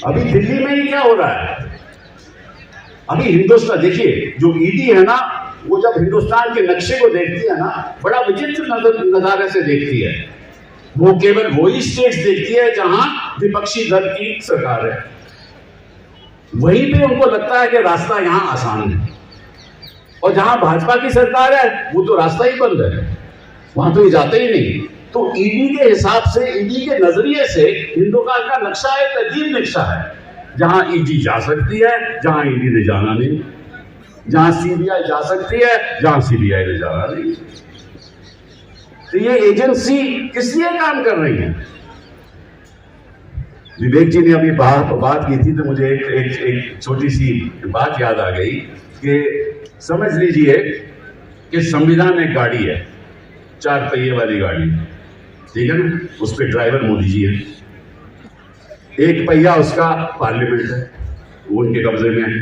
अभी दिल्ली में ही क्या हो रहा है? अभी हिंदुस्तान देखिए, जो ईडी है ना, वो जब हिंदुस्तान के नक्शे को देखती है ना, बड़ा विचित्र नजारे से देखती है। वो केवल वही स्टेट्स देखती है जहां विपक्षी दल की सरकार है। वहीं पे उनको लगता है कि रास्ता यहां आसान है, और जहां भाजपा की सरकार है वो तो रास्ता ही बंद है, वहां तो ये जाते ही नहीं। तो ईडी के हिसाब से, ईडी के नजरिए से हिंदुस्तान का नक्शा एक अजीब नक्शा है, जहां ईडी जा सकती है, जहां ईडी ने जाना नहीं, जहां सीबीआई जा सकती है, जहां सीबीआई ने जाना नहीं। तो ये एजेंसी किस लिए काम कर रही है? विवेक जी ने अभी बात की थी तो मुझे एक छोटी सी बात याद आ गई कि समझ लीजिए कि संविधान एक गाड़ी है, 4 पहिए वाली गाड़ी, ठीक है ना, उस पर ड्राइवर मोदी जी है, एक पहिया उसका पार्लियामेंट है, वो उनके कब्जे में है,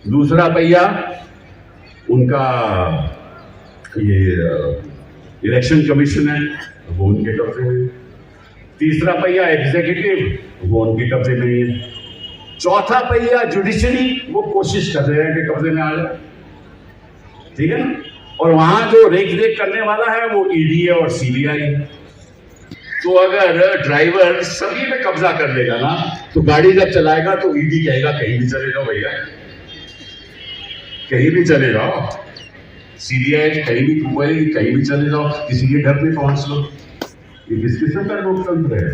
दूसरा पहिया उनका ये इलेक्शन कमीशन है, वो उनके कब्जे में, तीसरा पहिया एग्जीक्यूटिव, वो उनके कब्जे में ही है, चौथा पहिया जुडिशरी, वो कोशिश कर रहे हैं कि कब्जे में आ जाए, ठीक है ना, और वहां जो रेख करने वाला है वो ईडी है और सीबीआई है। तो अगर ड्राइवर सभी पे कब्जा कर लेगा ना, तो गाड़ी जब चलाएगा तो ईडी कहेगा कहीं भी चले जाओ भैया, कहीं भी चले जाओ, सीबीआई कहीं भी घुमाएगी, कहीं भी चले जाओ, किसी के घर पे पहुंच लो। ये किस किस्म का लोकतंत्र है?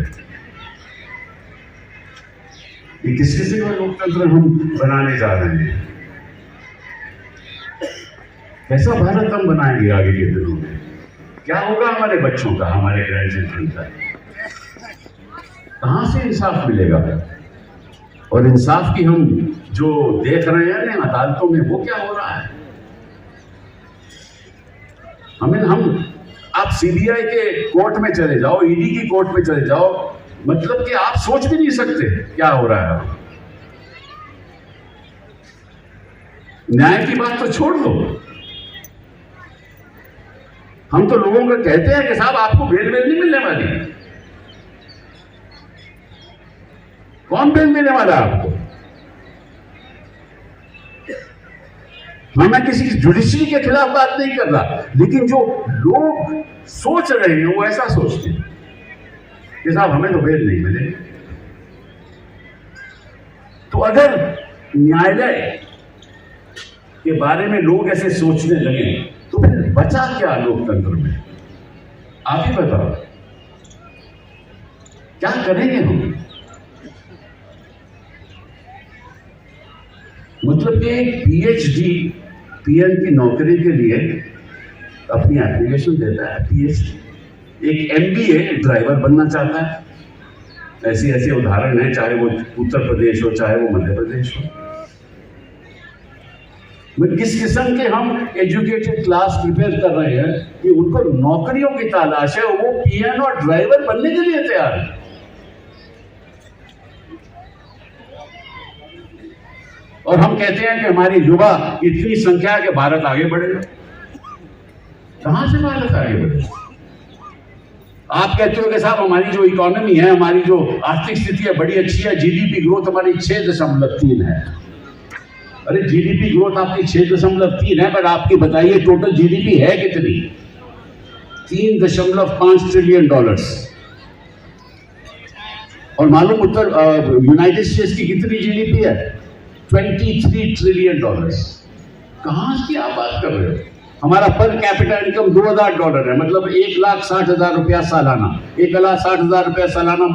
ये किस किस्म का लोकतंत्र हम बनाने जा रहे हैं? कैसा भारत हम बनाएंगे आगे के दिनों में? क्या होगा हमारे बच्चों का, हमारे ग्रैंड चिल्ड्रन का? कहां से इंसाफ मिलेगा? और इंसाफ की हम जो देख रहे हैं ना अदालतों में, वो क्या हो रहा है? आप सीबीआई के कोर्ट में चले जाओ, ईडी की कोर्ट में चले जाओ, मतलब कि आप सोच भी नहीं सकते क्या हो रहा है। न्याय की बात तो छोड़ दो, हम तो लोगों को कहते हैं कि साहब आपको बेल नहीं मिलने वाली। कौन बेल देने वाला है आपको? मैं किसी जुडिशरी के खिलाफ बात नहीं कर रहा, लेकिन जो लोग सोच रहे हैं वो ऐसा सोचते हैं कि साहब हमें तो बेल नहीं मिले। तो अगर न्यायालय के बारे में लोग ऐसे सोचने लगे तो फिर बचा क्या लोकतंत्र में? आप ही बताओ, क्या करेंगे हम? मतलब कि एक पीएचडी पीएन की नौकरी के लिए अपनी एप्लीकेशन देता है, पीएचडी, एक एमबीए ड्राइवर बनना चाहता है। ऐसे ऐसे उदाहरण हैं, चाहे वो उत्तर प्रदेश हो चाहे वो मध्य प्रदेश हो। किस किस्म के हम एजुकेटेड क्लास प्रिपेयर कर रहे हैं कि उनको नौकरियों की तलाश है, वो पीएन और ड्राइवर बनने के लिए तैयार है। और हम कहते हैं कि हमारी युवा इतनी संख्या है कि भारत आगे बढ़ेगा। कहां से भारत आगे बढ़ेगा? आप कहते हो कि साहब हमारी जो इकोनॉमी है, हमारी जो आर्थिक स्थिति है बड़ी अच्छी है, जीडीपी ग्रोथ हमारी 6.3 है। अरे जीडीपी ग्रोथ आपकी 6.3 है, पर आपकी बताइए टोटल जीडीपी है कितनी? $3.5 ट्रिलियन। और मालूम यूनाइटेड स्टेट्स की कितनी जीडीपी है? $23 ट्रिलियन। कहां की आप बात कर रहे हो? हमारा पर कैपिटा इनकम $2,000 है, मतलब 1,60,000 रुपया सालाना। 1,60,000 रुपया सालाना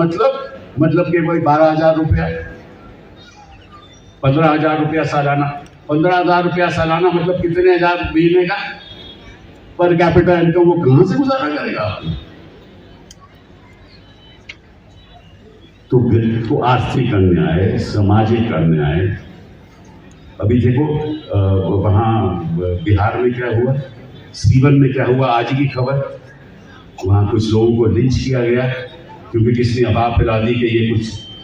मतलब कि वही 12,000 रुपया, 15,000 रुपया सालाना। 15,000 रुपया सालाना मतलब कितने हजार महीने का पर कैपिटा इनकम? वो कहां से गुजारा करेगा? तो आर्थिक अन्याय, सामाजिक अन्याय। अभी देखो वहां बिहार में क्या हुआ, सीवन में क्या हुआ, आज की खबर। वहां कुछ लोगों को लिंच किया गया क्योंकि किसी ने अफवाह फैला दी कि ये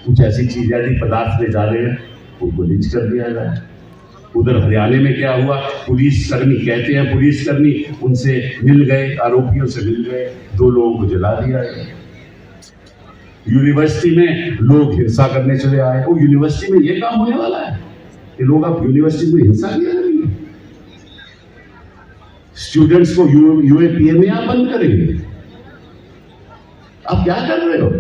कुछ ऐसी चीज ऐसी पदार्थ ले जा रहे हैं, उनको लिंच कर दिया गया। उधर हरियाणा में क्या हुआ, पुलिसकर्मी, कहते हैं पुलिसकर्मी उनसे मिल गए, आरोपियों से मिल गए, 2 लोगों को जला दिया गया। यूनिवर्सिटी में लोग हिंसा करने चले आए। वो यूनिवर्सिटी में ये काम होने वाला है कि लोग अब यूनिवर्सिटी में हिंसा किया करेंगे, स्टूडेंट्स को यूएपीए में आप बंद करेंगे। आप क्या कर रहे हो?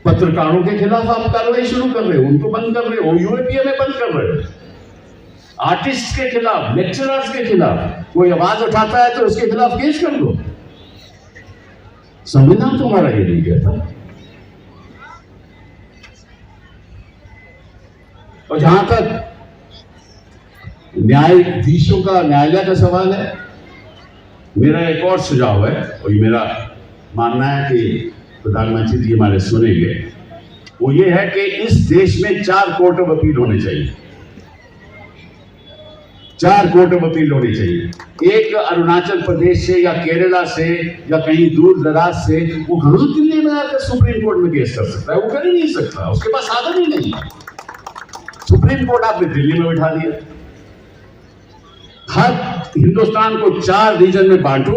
पत्रकारों के खिलाफ आप कार्रवाई शुरू कर रहे हो, उनको बंद कर रहे हो, यूएपीए में बंद कर रहे हो। आर्टिस्ट के खिलाफ, लेक्चरर्स के खिलाफ कोई आवाज उठाता है तो उसके खिलाफ केस कर दो। संविधान तुम्हारा ये नहीं कहता। और जहां तक न्यायाधीशों का, न्यायालय का सवाल है, मेरा एक और सुझाव है, और ये मेरा मानना है कि प्रधानमंत्री जी हमारे सुनेंगे। वो ये है कि इस देश में 4 कोर्ट ऑफ अपील होने चाहिए। 4 कोर्ट ऑफ अपील होनी चाहिए। एक अरुणाचल प्रदेश से या केरला से या कहीं दूर दराज से, वो कहां दिल्ली में आकर सुप्रीम कोर्ट में केस कर सकता है? वो कर ही नहीं सकता, उसके पास साधन ही नहीं। सुप्रीम कोर्ट आपने दिल्ली में बैठा दिया। हर हिंदुस्तान को 4 रीजन में बांटो,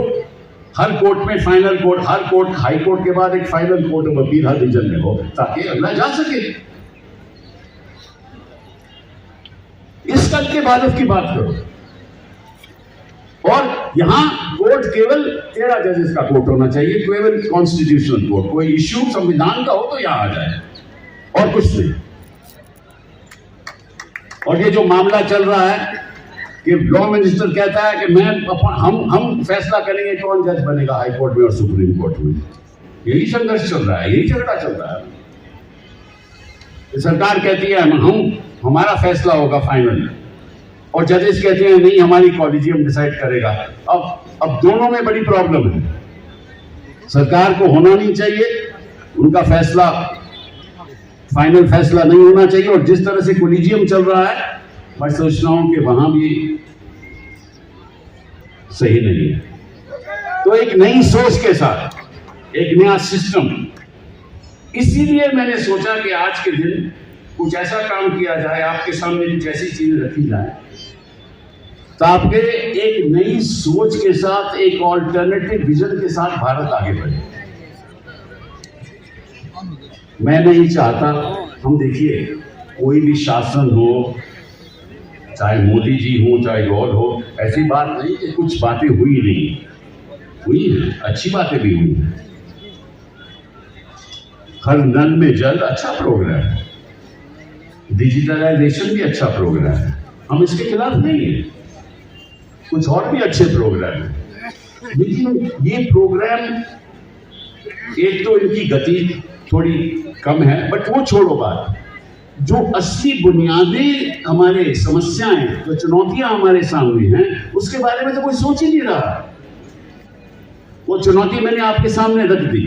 हर कोर्ट में फाइनल कोर्ट, हर कोर्ट, हाई कोर्ट के बाद एक फाइनल कोर्ट ऑफ अपील हर रीजन में हो, ताकि अगला जा सके। इस कल के बाद की बात करो। और यहां कोर्ट केवल 13 जजेस का कोर्ट होना चाहिए, केवल कॉन्स्टिट्यूशनल कोर्ट। कोई इश्यू संविधान का हो तो यहां आ जाए, और कुछ नहीं। और ये जो मामला चल रहा है कि लॉ मिनिस्टर कहता है कि हम फैसला करेंगे कौन जज बनेगा हाई कोर्ट में और सुप्रीम कोर्ट में। यही संघर्ष चल रहा है, यही झगड़ा चल रहा है। सरकार कहती है हमारा फैसला होगा फाइनल, और जजेस कहते हैं नहीं, हमारी कॉलेजियम डिसाइड करेगा। अब दोनों में बड़ी प्रॉब्लम है। सरकार को होना नहीं चाहिए, उनका फैसला फाइनल फैसला नहीं होना चाहिए, और जिस तरह से कॉलेजियम चल रहा है मैं सोच रहा हूं कि वहां भी सही नहीं है। तो एक नई सोच के साथ, एक नया सिस्टम, इसीलिए मैंने सोचा कि आज के दिन कुछ ऐसा काम किया जाए, आपके सामने कुछ ऐसी चीजें रखी जाए ताकि एक नई सोच के साथ, एक ऑल्टरनेटिव विजन के साथ भारत आगे बढ़े। मैं नहीं चाहता, हम देखिए कोई भी शासन हो, चाहे मोदी जी हो चाहे और हो, ऐसी बात नहीं कि कुछ बातें हुई नहीं, हुई है, अच्छी बातें भी हुई हैं। हर नल में जल अच्छा प्रोग्राम है, डिजिटलाइजेशन भी अच्छा प्रोग्राम है, हम इसके खिलाफ नहीं है। कुछ और भी अच्छे प्रोग्राम है, लेकिन ये प्रोग्राम, एक तो इनकी गति थोड़ी कम है, बट वो छोड़ो बात। जो असली बुनियादी हमारे समस्याएं, जो चुनौतियां हमारे सामने हैं, उसके बारे में तो कोई सोच ही नहीं रहा। वो चुनौती मैंने आपके सामने रख दी।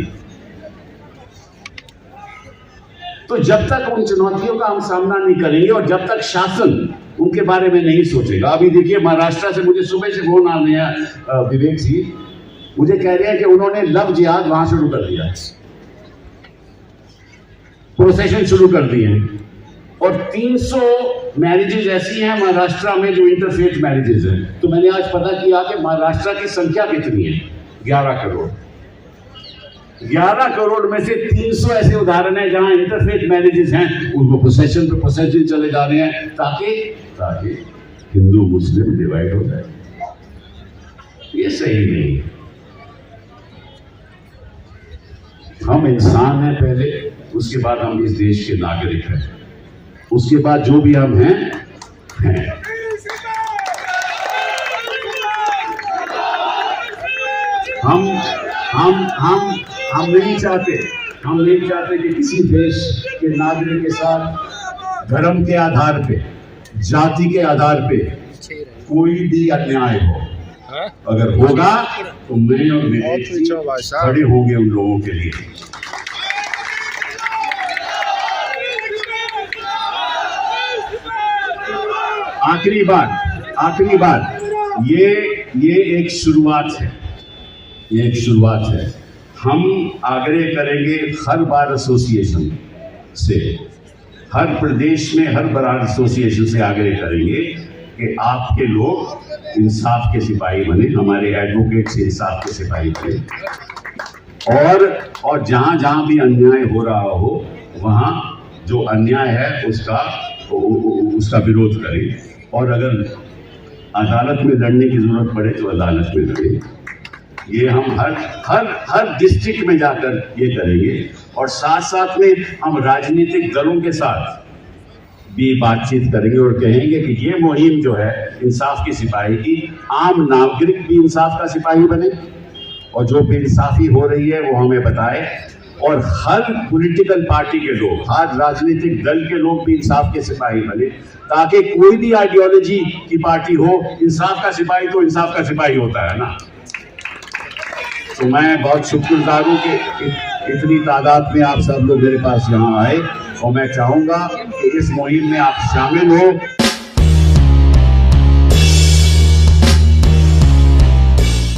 तो जब तक उन चुनौतियों का हम सामना नहीं करेंगे और जब तक शासन उनके बारे में नहीं सोचेगा। अभी देखिए महाराष्ट्र से मुझे सुबह से फोन आ रहे हैं, विवेक जी मुझे कह रहे हैं कि उन्होंने लव जिहाद वहां शुरू कर दिया, प्रोसेशन शुरू कर दिए हैं, और 300 मैरिजेज ऐसी हैं महाराष्ट्र में जो इंटरफेथ मैरिजेज हैं। तो मैंने आज पता किया कि महाराष्ट्र की संख्या कितनी है, 11 करोड़। 11 करोड़ में से 300 ऐसे उदाहरण हैं जहां इंटरफेथ मैरिजेज हैं, उनको प्रोसेशन पे प्रोसेशन चले जा रहे हैं ताकि हिंदू मुस्लिम डिवाइड हो जाए। ये सही नहीं है। हम इंसान हैं पहले, उसके बाद हम इस देश के नागरिक हैं, उसके बाद जो भी हम हैं। हम नहीं चाहते कि किसी देश के नागरिक के साथ धर्म के आधार पे, जाति के आधार पे कोई भी अन्याय हो। अगर होगा तो मैं और मेरे खड़े होंगे उन लोगों के लिए। आखिरी बात, ये एक शुरुआत है, ये एक शुरुआत है। हम आग्रह करेंगे हर बार एसोसिएशन से, हर प्रदेश में हर बार एसोसिएशन से आग्रह करेंगे कि आपके लोग इंसाफ के सिपाही बने, हमारे एडवोकेट्स इंसाफ के सिपाही बने, और जहां जहां भी अन्याय हो रहा हो वहां जो अन्याय है उसका विरोध करें, और अगर अदालत में लड़ने की जरूरत पड़े तो अदालत में लड़ें। ये हम हर डिस्ट्रिक्ट में जाकर ये करेंगे, और साथ साथ में हम राजनीतिक दलों के साथ भी बातचीत करेंगे और कहेंगे कि ये मुहिम जो है इंसाफ की सिपाही की, आम नागरिक भी इंसाफ का सिपाही बने, और जो बेइंसाफी हो रही है वो हमें बताए, और हर पॉलिटिकल पार्टी के लोग, हर राजनीतिक दल के लोग भी इंसाफ के सिपाही बने, ताकि कोई भी आइडियोलॉजी की पार्टी हो, इंसाफ का सिपाही तो इंसाफ का सिपाही होता है ना। तो मैं बहुत शुक्रगुजार हूँ कि इतनी तादाद में आप सब लोग मेरे पास यहाँ आए, और मैं चाहूँगा कि इस मुहिम में आप शामिल हो।